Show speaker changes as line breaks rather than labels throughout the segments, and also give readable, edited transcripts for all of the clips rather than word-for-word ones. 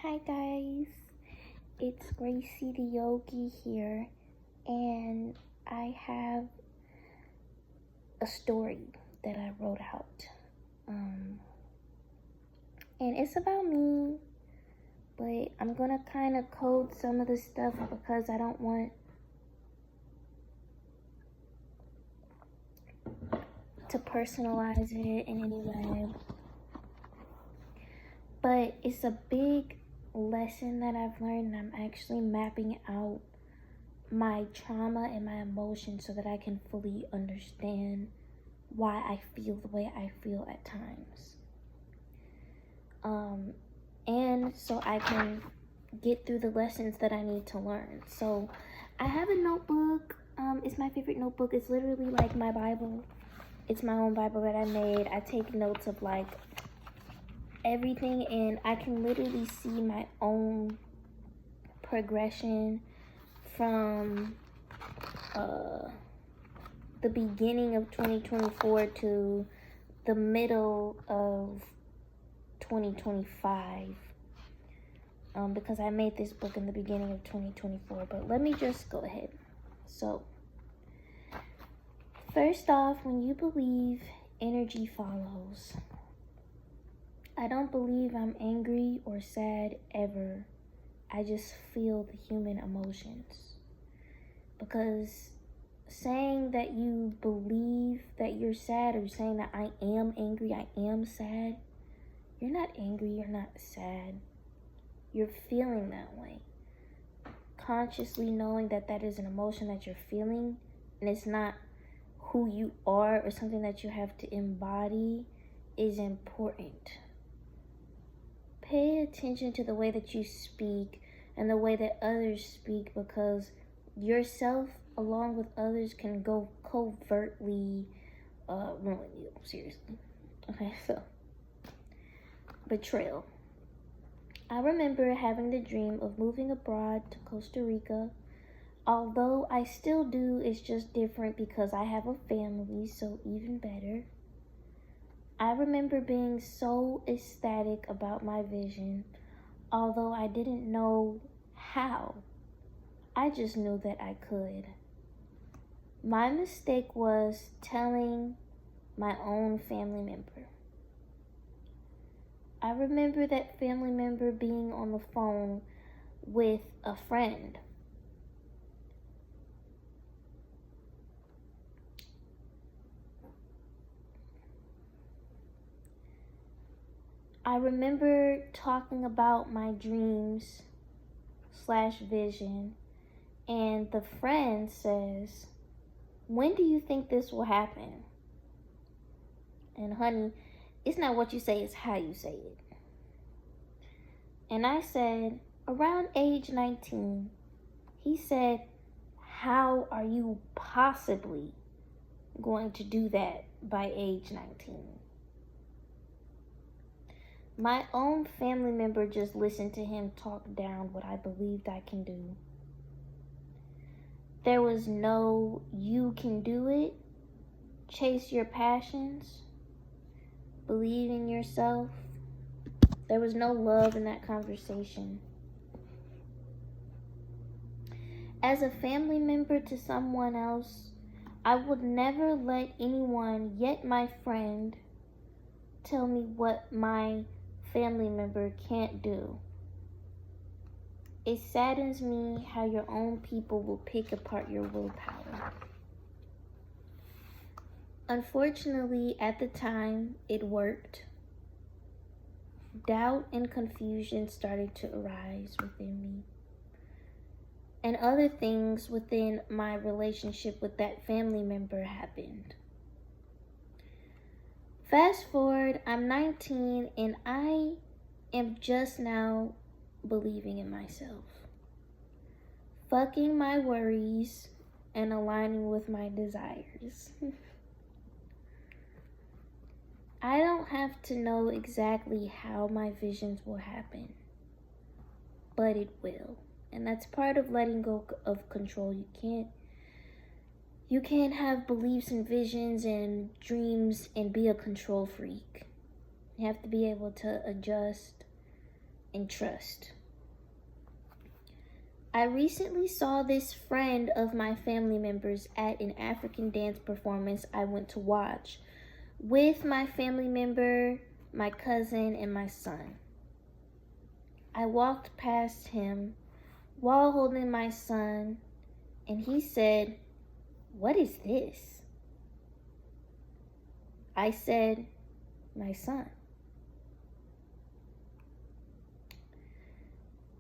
Hi guys, it's Gracie the Yogi here, and I have a story that I wrote out. And it's about me, but I'm gonna kind of code some of the stuff because I don't want to personalize it in any way. But it's a big lesson that I've learned, and I'm actually mapping out my trauma and my emotions so that I can fully understand why I feel the way I feel at times. And so I can get through the lessons that I need to learn. So I have a notebook. It's my favorite notebook. It's literally like my Bible. It's my own Bible that I made. I take notes of like everything, and I can literally see my own progression from the beginning of 2024 to the middle of 2025, because I made this book in the beginning of 2024. But let me just go ahead. So first off, when you believe, energy follows. I don't believe I'm angry or sad ever. I just feel the human emotions. Because saying that you believe that you're sad, or saying that I am angry, I am sad, you're not angry, you're not sad. You're feeling that way. Consciously knowing that that is an emotion that you're feeling, and it's not who you are or something that you have to embody, is important. Pay attention to the way that you speak and the way that others speak, because yourself along with others can go covertly ruin you. Seriously. Okay, so betrayal. I remember having the dream of moving abroad to Costa Rica. Although I still do, it's just different because I have a family, so even better. I remember being so ecstatic about my vision, although I didn't know how. I just knew that I could. My mistake was telling my own family member. I remember that family member being on the phone with a friend. I remember talking about my dreams/vision, and the friend says, "When do you think this will happen?" And honey, it's not what you say, it's how you say it. And I said, around age 19. He said, how are you possibly going to do that by age 19? My own family member just listened to him talk down what I believed I can do. There was no "you can do it," chase your passions, believe in yourself. There was no love in that conversation. As a family member to someone else, I would never let anyone, yet my friend, tell me what my family member can't do. It saddens me how your own people will pick apart your willpower. Unfortunately, at the time, it worked. Doubt and confusion started to arise within me, and other things within my relationship with that family member happened. Fast forward, I'm 19 and I am just now believing in myself, fucking my worries and aligning with my desires. I don't have to know exactly how my visions will happen, but it will. And that's part of letting go of control. You can't have beliefs and visions and dreams and be a control freak. You have to be able to adjust and trust. I recently saw this friend of my family members at an African dance performance I went to watch with my family member, my cousin, and my son. I walked past him while holding my son, and he said, "What is this?" I said, "My son."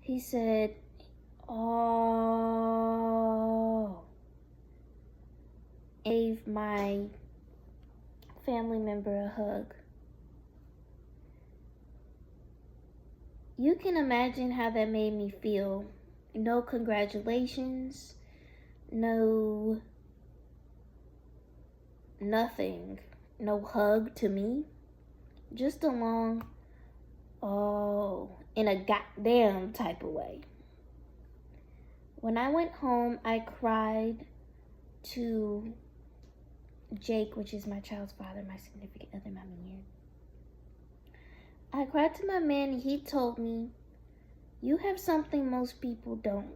He said, "Oh." Gave my family member a hug. You can imagine how that made me feel. No congratulations, no nothing, no hug to me. Just a long, oh, in a goddamn type of way. When I went home, I cried to Jake, which is my child's father, my significant other, my man. I cried to my man, and he told me, "You have something most people don't,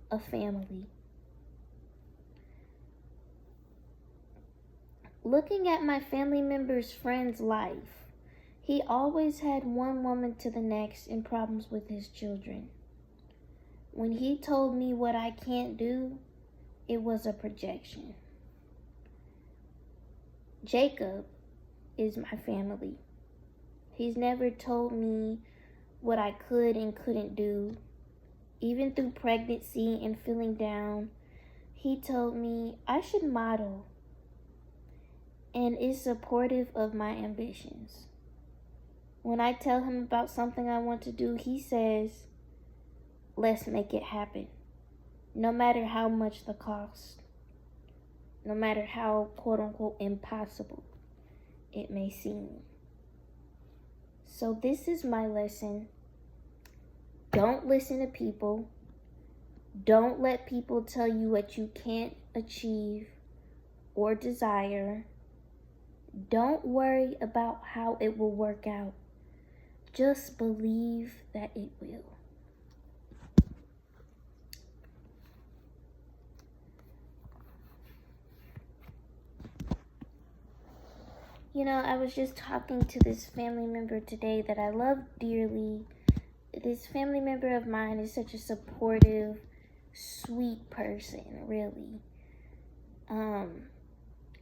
a family." Looking at my family member's friend's life, he always had one woman to the next and problems with his children. When he told me what I can't do, it was a projection. Jacob is my family. He's never told me what I could and couldn't do. Even through pregnancy and feeling down, he told me I should model and is supportive of my ambitions. When I tell him about something I want to do, he says, "Let's make it happen. No matter how much the cost, no matter how quote unquote impossible it may seem." So this is my lesson. Don't listen to people. Don't let people tell you what you can't achieve or desire. Don't worry about how it will work out. Just believe that it will. You know, I was just talking to this family member today that I love dearly. This family member of mine is such a supportive, sweet person, really.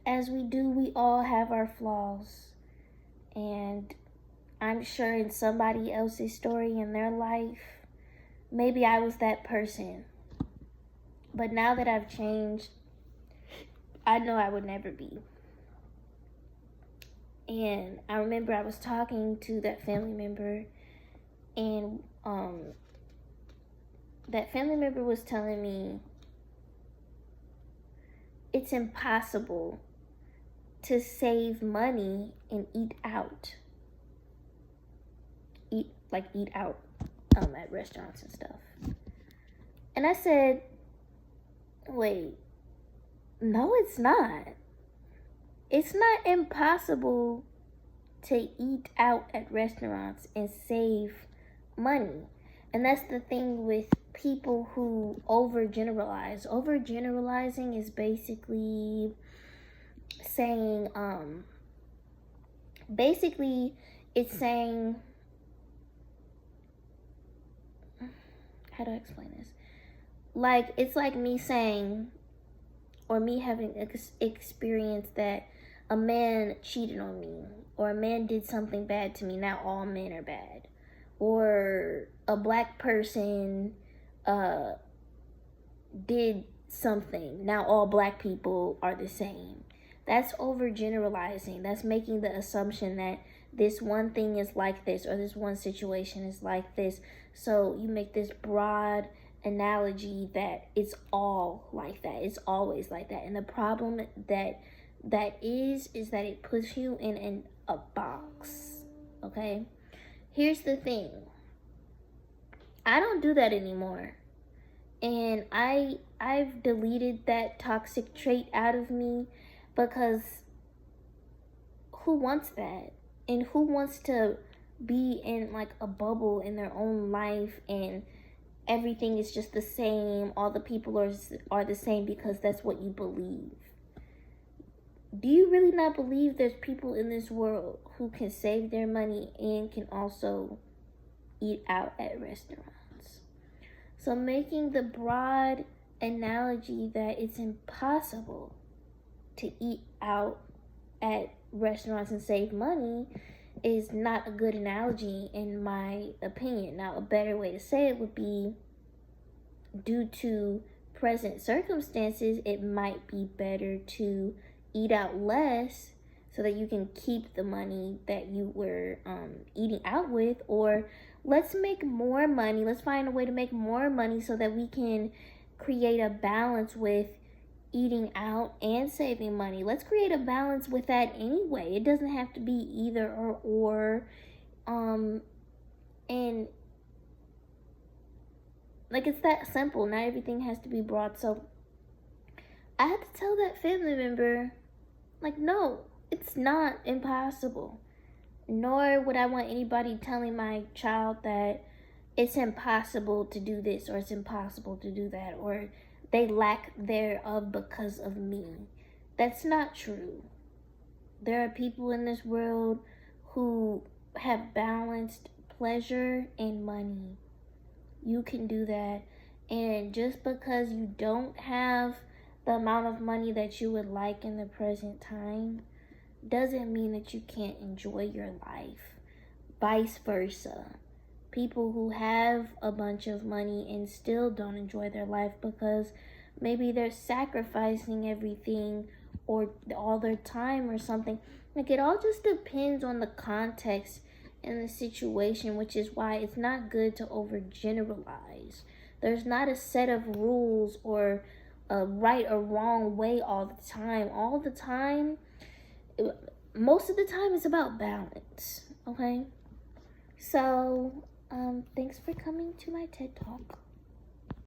As we all have our flaws. And I'm sure in somebody else's story in their life, maybe I was that person. But now that I've changed, I know I would never be. And I remember I was talking to that family member, and that family member was telling me it's impossible to save money and eat out. Eat out at restaurants and stuff. And I said, wait, no, it's not. It's not impossible to eat out at restaurants and save money. And that's the thing with people who overgeneralize. Overgeneralizing is basically saying, it's saying, how do I explain this? Like, it's like me saying, or me having experienced that a man cheated on me, or a man did something bad to me, now all men are bad. Or a black person did something, now all black people are the same. That's overgeneralizing. That's making the assumption that this one thing is like this, or this one situation is like this. So you make this broad analogy that it's all like that. It's always like that. And the problem that is that it puts you in a box. Okay? Here's the thing. I don't do that anymore. And I've deleted that toxic trait out of me, because who wants that? And who wants to be in like a bubble in their own life, and everything is just the same. All the people are the same because that's what you believe. Do you really not believe there's people in this world who can save their money and can also eat out at restaurants? So making the broad analogy that it's impossible to eat out at restaurants and save money is not a good analogy in my opinion. Now, a better way to say it would be, due to present circumstances, it might be better to eat out less so that you can keep the money that you were eating out with. Or let's make more money. Let's find a way to make more money so that we can create a balance with eating out and saving money. Let's create a balance with that anyway. It doesn't have to be either or. And like, it's that simple. Not everything has to be broad. So I had to tell that family member, like, no, it's not impossible. Nor would I want anybody telling my child that it's impossible to do this or it's impossible to do that, or they lack thereof because of me. That's not true. There are people in this world who have balanced pleasure and money. You can do that. And just because you don't have the amount of money that you would like in the present time doesn't mean that you can't enjoy your life. Vice versa. People who have a bunch of money and still don't enjoy their life because maybe they're sacrificing everything or all their time or something. Like, it all just depends on the context and the situation, which is why it's not good to overgeneralize. There's not a set of rules or a right or wrong way all the time. All the time, most of the time, it's about balance, okay? So, thanks for coming to my TED Talk.